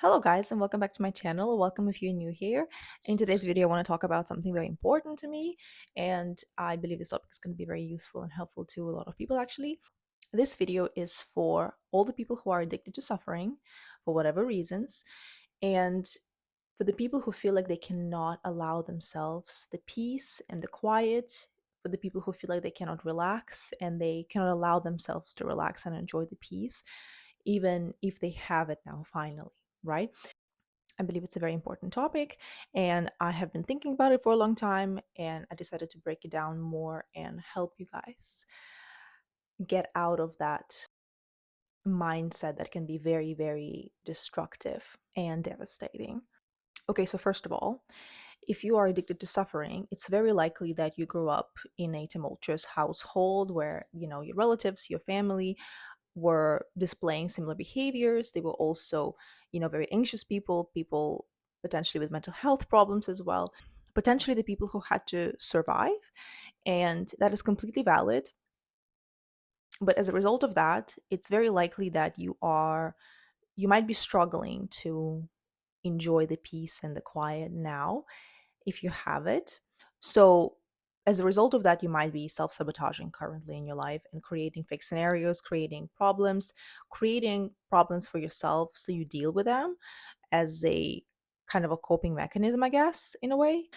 Hello guys and welcome back to my channel. Welcome if you're new here. In today's video, I want to talk about something very important to me, and I believe this topic is going to be very useful and helpful to a lot of people actually. This video is for all the people who are addicted to suffering for whatever reasons, and for the people who feel like they cannot allow themselves the peace and the quiet, for the people who feel like they cannot relax and they cannot allow themselves to relax and enjoy the peace, even if they have it now finally, right? I believe it's a very important topic, and I have been thinking about it for a long time, and I decided to break it down more and help you guys get out of that mindset that can be very, very destructive and devastating. Okay, so first of all, if you are addicted to suffering, it's very likely that you grew up in a tumultuous household where, your relatives, your family were displaying similar behaviors. They were also, very anxious people potentially with mental health problems as well, potentially the people who had to survive. And that is completely valid. But as a result of that, it's very likely that you might be struggling to enjoy the peace and the quiet now if you have it. So, as a result of that, you might be self sabotaging currently in your life and creating fake scenarios, creating problems for yourself so you deal with them as a kind of a coping mechanism, I guess, in a way.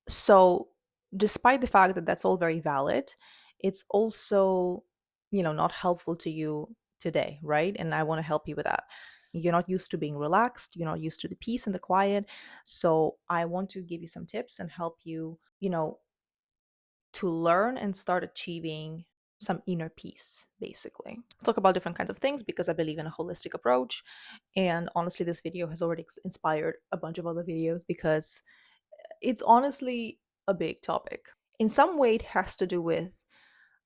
So, despite the fact that that's all very valid, it's also, not helpful to you today, right? And I want to help you with that. You're not used to being relaxed, you're not used to the peace and the quiet. So, I want to give you some tips and help you, to learn and start achieving some inner peace, basically. Talk about different kinds of things because I believe in a holistic approach. And honestly, this video has already inspired a bunch of other videos because it's honestly a big topic. In some way, it has to do with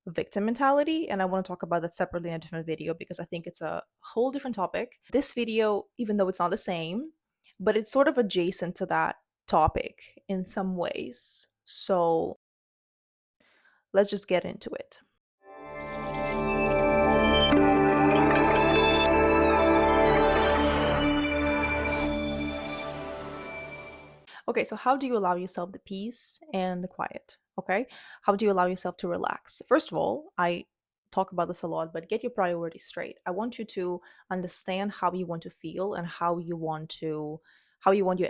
victim mentality, and I want to talk about that separately in a different video because I think it's a whole different topic. This video, even though it's not the same, but it's sort of adjacent to that topic in some ways. So let's just get into it. Okay, so how do you allow yourself the peace and the quiet? Okay, how do you allow yourself to relax? First of all, I talk about this a lot, but get your priorities straight. I want you to understand how you want to feel and how you want your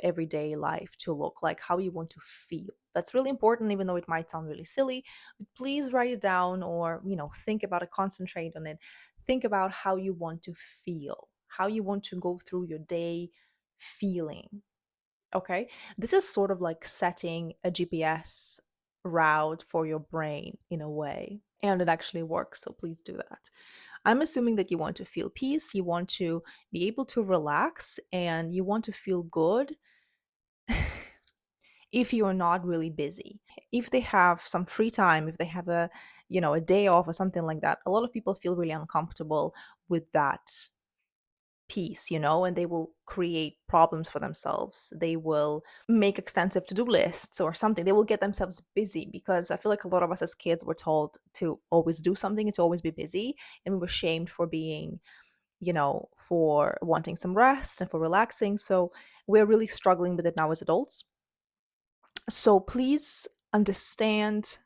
everyday life to look like, how you want to feel. That's really important, even though it might sound really silly. But please write it down or, think about it, concentrate on it. Think about how you want to feel, how you want to go through your day feeling. Okay. This is sort of like setting a GPS route for your brain in a way. And it actually works. So please do that. I'm assuming that you want to feel peace, you want to be able to relax, and you want to feel good if you're not really busy. If they have some free time, if they have a day off or something like that, a lot of people feel really uncomfortable with that peace, and they will create problems for themselves. They will make extensive to do lists or something. They will get themselves busy because I feel like a lot of us as kids were told to always do something and to always be busy. And we were shamed for being, for wanting some rest and for relaxing. So we're really struggling with it now as adults. So please understand,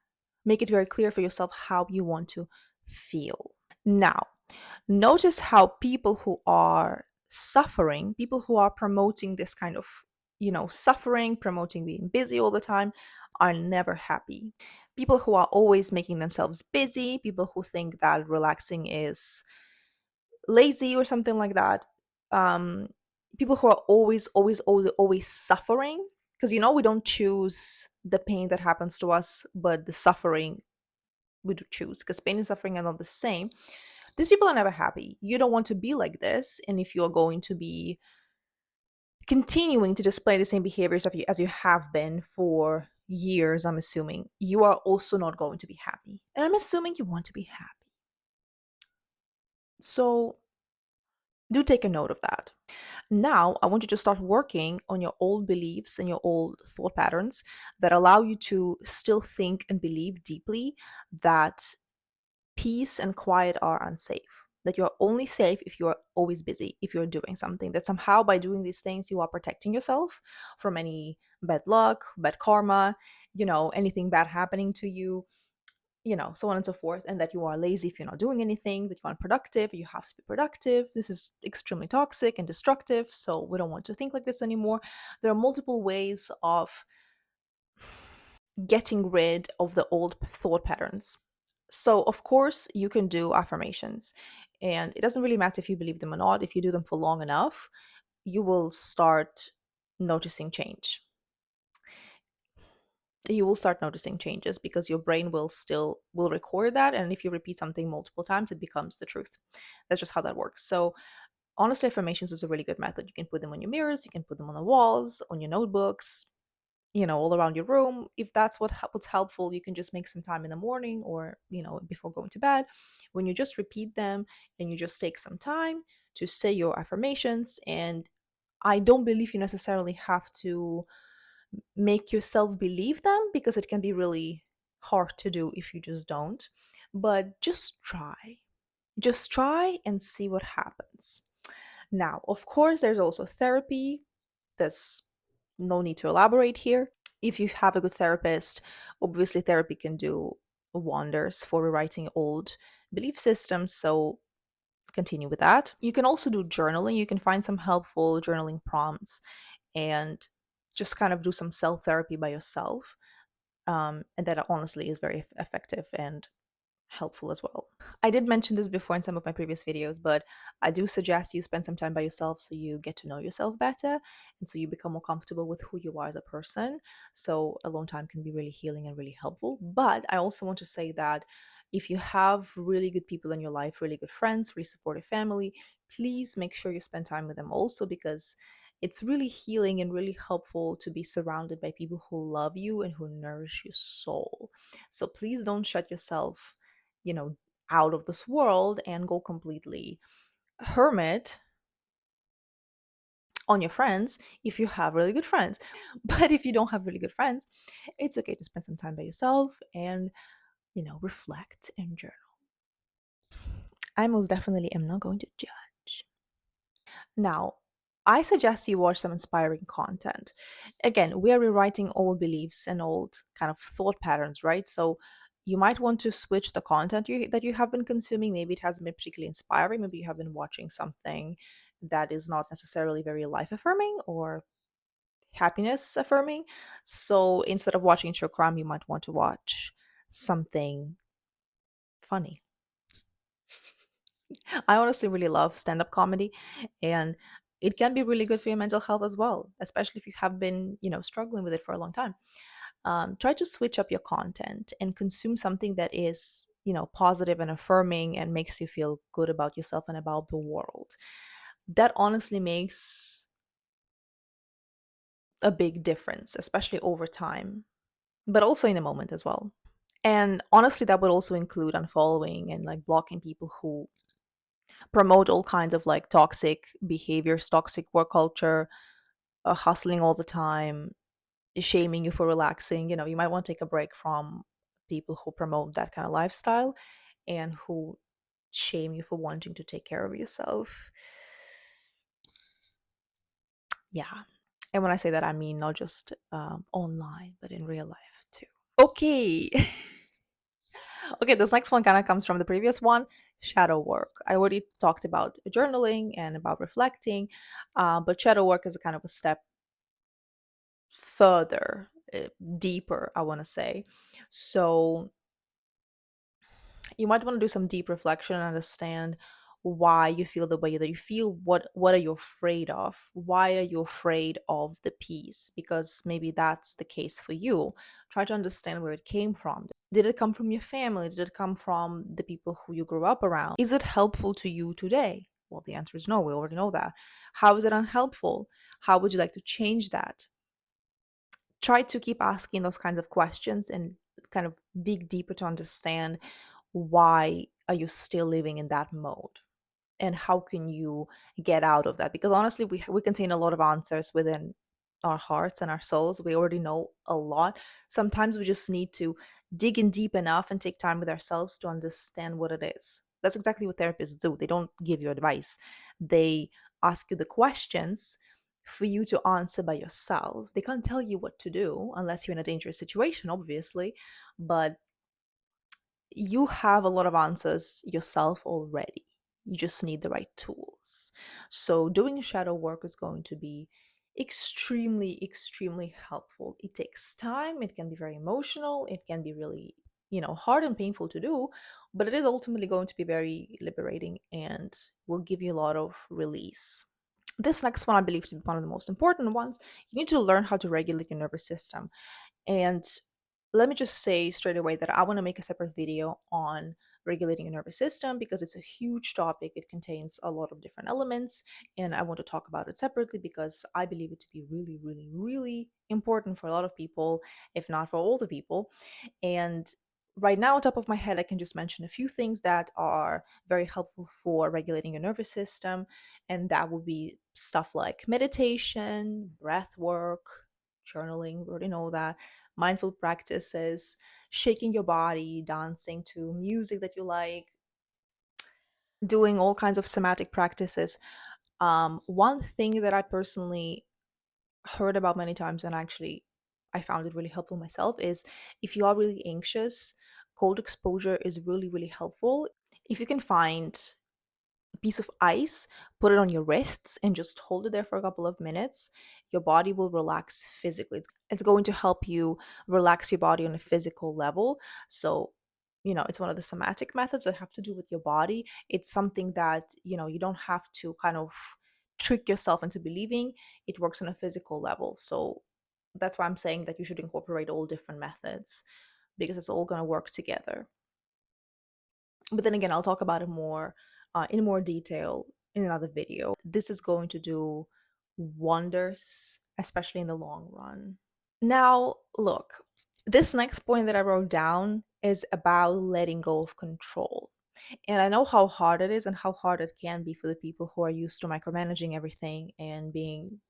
make it very clear for yourself how you want to feel. Now, notice how people who are suffering, people who are promoting this kind of, suffering, promoting being busy all the time, are never happy. People who are always making themselves busy, people who think that relaxing is lazy or something like that, um, people who are always suffering, because we don't choose the pain that happens to us, but the suffering we do choose, because pain and suffering are not the same. These people are never happy. You don't want to be like this. And if you're going to be continuing to display the same behaviors as you have been for years, I'm assuming you are also not going to be happy. And I'm assuming you want to be happy. So do take a note of that. Now, I want you to start working on your old beliefs and your old thought patterns that allow you to still think and believe deeply that peace and quiet are unsafe. that you're only safe if you're always busy, if you're doing something, that somehow by doing these things you are protecting yourself from any bad luck, bad karma, anything bad happening to you, so on and so forth, and that you are lazy if you're not doing anything, that you're unproductive, you have to be productive. This is extremely toxic and destructive, so we don't want to think like this anymore. There are multiple ways of getting rid of the old thought patterns. So, of course, you can do affirmations, and it doesn't really matter if you believe them or not. If you do them for long enough, you will start noticing change. You will start noticing changes because your brain will record that, and if you repeat something multiple times, it becomes the truth. That's just how that works. So honestly, affirmations is a really good method. You can put them on your mirrors, you can put them on the walls, on your notebooks, all around your room. If that's what's helpful, you can just make some time in the morning, or before going to bed, when you just repeat them, and you just take some time to say your affirmations. And I don't believe you necessarily have to make yourself believe them, because it can be really hard to do if you just don't. But just try and see what happens. Now, of course, there's also therapy. There's no need to elaborate here. If you have a good therapist, obviously therapy can do wonders for rewriting old belief systems. So continue with that. You can also do journaling. You can find some helpful journaling prompts and just kind of do some self therapy by yourself. And that honestly is very effective and helpful as well. I did mention this before in some of my previous videos, but I do suggest you spend some time by yourself so you get to know yourself better, and so you become more comfortable with who you are as a person. So alone time can be really healing and really helpful. But I also want to say that if you have really good people in your life, really good friends, really supportive family, please make sure you spend time with them also, because it's really healing and really helpful to be surrounded by people who love you and who nourish your soul. So please don't shut yourself, you know, out of this world and go completely hermit on your friends if you have really good friends. But if you don't have really good friends, it's okay to spend some time by yourself and, reflect and journal. I most definitely am not going to judge. Now, I suggest you watch some inspiring content. Again, we are rewriting old beliefs and old kind of thought patterns, right? So you might want to switch the content that you have been consuming. Maybe it hasn't been particularly inspiring. Maybe you have been watching something that is not necessarily very life affirming or happiness affirming. So instead of watching true crime, you might want to watch something funny. I honestly really love stand up comedy, and it can be really good for your mental health as well, especially if you have been, struggling with it for a long time. Try to switch up your content and consume something that is, positive and affirming and makes you feel good about yourself and about the world. That honestly makes a big difference, especially over time, but also in a moment as well. And honestly, that would also include unfollowing and like blocking people who promote all kinds of like toxic behaviors, toxic work culture, hustling all the time, shaming you for relaxing. You might want to take a break from people who promote that kind of lifestyle and who shame you for wanting to take care of yourself. Yeah. And when I say that, I mean not just online, but in real life too. Okay. Okay, this next one kind of comes from the previous one, shadow work. I already talked about journaling and about reflecting, but shadow work is a kind of a step further, deeper, I want to say. So you might want to do some deep reflection and understand why you feel the way that you feel. What are you afraid of? Why are you afraid of the peace? Because maybe that's the case for you. Try to understand where it came from. Did it come from your family? Did it come from the people who you grew up around? Is it helpful to you today? Well, the answer is no. We already know that. How is it unhelpful? How would you like to change that? Try to keep asking those kinds of questions and kind of dig deeper to understand why are you still living in that mode, and how can you get out of that, because honestly we contain a lot of answers within our hearts and our souls. We already know a lot. Sometimes we just need to dig in deep enough and take time with ourselves to understand what it is. That's exactly what therapists do. They don't give you advice, they ask you the questions for you to answer by yourself. They can't tell you what to do unless you're in a dangerous situation, obviously, but you have a lot of answers yourself already. You just need the right tools. So, doing shadow work is going to be extremely, extremely helpful. It takes time, it can be very emotional, it can be really, hard and painful to do, but it is ultimately going to be very liberating and will give you a lot of release. This next one, I believe to be one of the most important ones. You need to learn how to regulate your nervous system. And let me just say straight away that I want to make a separate video on regulating your nervous system because it's a huge topic. It contains a lot of different elements, and I want to talk about it separately because I believe it to be really, really, really important for a lot of people, if not for all the people. And right now, on top of my head, I can just mention a few things that are very helpful for regulating your nervous system. And that would be stuff like meditation, breath work, journaling, we already know that, mindful practices, shaking your body, dancing to music that you like, doing all kinds of somatic practices. One thing that I personally heard about many times and actually I found it really helpful myself is if you are really anxious, cold exposure is really, really helpful. If you can find a piece of ice, put it on your wrists, and just hold it there for a couple of minutes, your body will relax physically. It's going to help you relax your body on a physical level. So, it's one of the somatic methods that have to do with your body. It's something that, you don't have to kind of trick yourself into believing. It works on a physical level. So, that's why I'm saying that you should incorporate all different methods because it's all going to work together. But then again, I'll talk about it more in more detail in another video. This is going to do wonders, especially in the long run. Now, look, this next point that I wrote down is about letting go of control. And I know how hard it is and how hard it can be for the people who are used to micromanaging everything and being,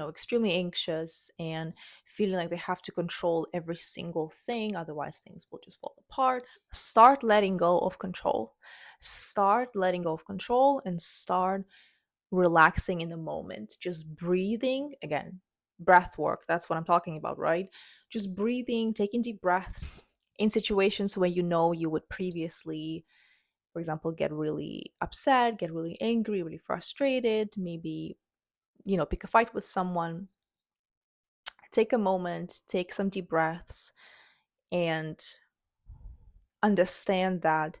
extremely anxious and feeling like they have to control every single thing, otherwise things will just fall apart. Start letting go of control. Start letting go of control and start relaxing in the moment. Just breathing, again, breath work. That's what I'm talking about, right? Just breathing, taking deep breaths in situations where you would previously, for example, get really upset, get really angry, really frustrated, maybe, pick a fight with someone. Take a moment, take some deep breaths, and understand that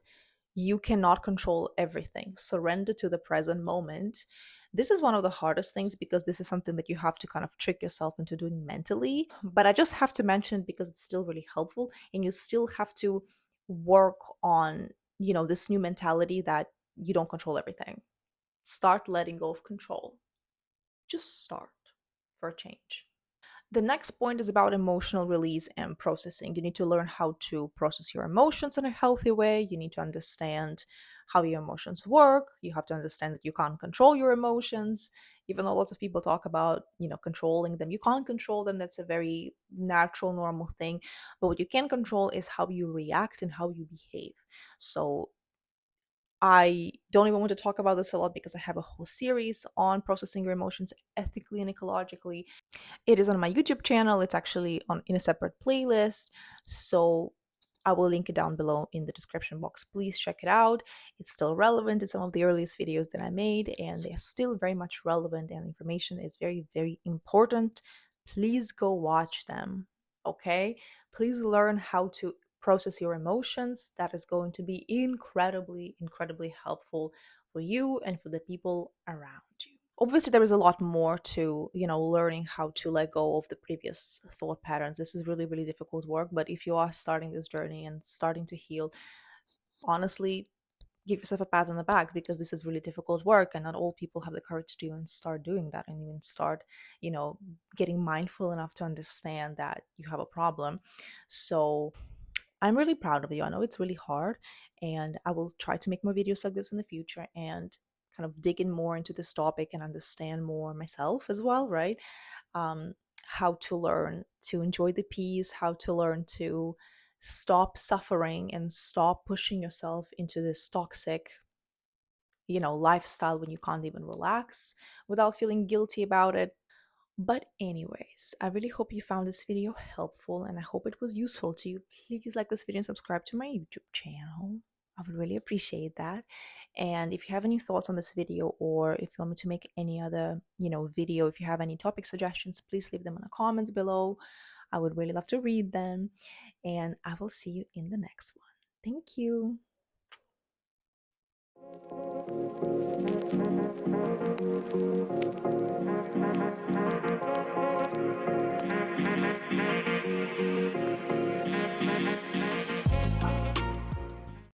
you cannot control everything. Surrender to the present moment. This is one of the hardest things because this is something that you have to kind of trick yourself into doing mentally. But I just have to mention it because it's still really helpful and you still have to work on, this new mentality that you don't control everything. Start letting go of control. Just start for a change. The next point is about emotional release and processing. You need to learn how to process your emotions in a healthy way. You need to understand how your emotions work. You have to understand that you can't control your emotions. Even though lots of people talk about, controlling them, you can't control them. That's a very natural, normal thing. But what you can control is how you react and how you behave. So I don't even want to talk about this a lot because I have a whole series on processing your emotions ethically and ecologically. It is on my YouTube channel. It's actually on in a separate playlist. So I will link it down below in the description box. Please check it out. It's still relevant. It's some of the earliest videos that I made, and they're still very much relevant, and information is very, very important. Please go watch them. Okay? Please learn how to process your emotions. That is going to be incredibly, incredibly helpful for you and for the people around you. Obviously there is a lot more to, learning how to let go of the previous thought patterns. This is really, really difficult work, but if you are starting this journey and starting to heal, honestly, give yourself a pat on the back because this is really difficult work and not all people have the courage to even start doing that and even start, you know getting mindful enough to understand that you have a problem. So I'm really proud of you. I know it's really hard, and I will try to make more videos like this in the future and kind of dig in more into this topic and understand more myself as well, right? Um, how to learn to enjoy the peace, how to learn to stop suffering and stop pushing yourself into this toxic lifestyle when you can't even relax without feeling guilty about it. But anyways, I really hope you found this video helpful and I hope it was useful to you. Please like this video and subscribe to my YouTube channel. I would really appreciate that. And if you have any thoughts on this video, or if you want me to make any other, video, if you have any topic suggestions, please leave them in the comments below. I would really love to read them. And I will see you in the next one. Thank you.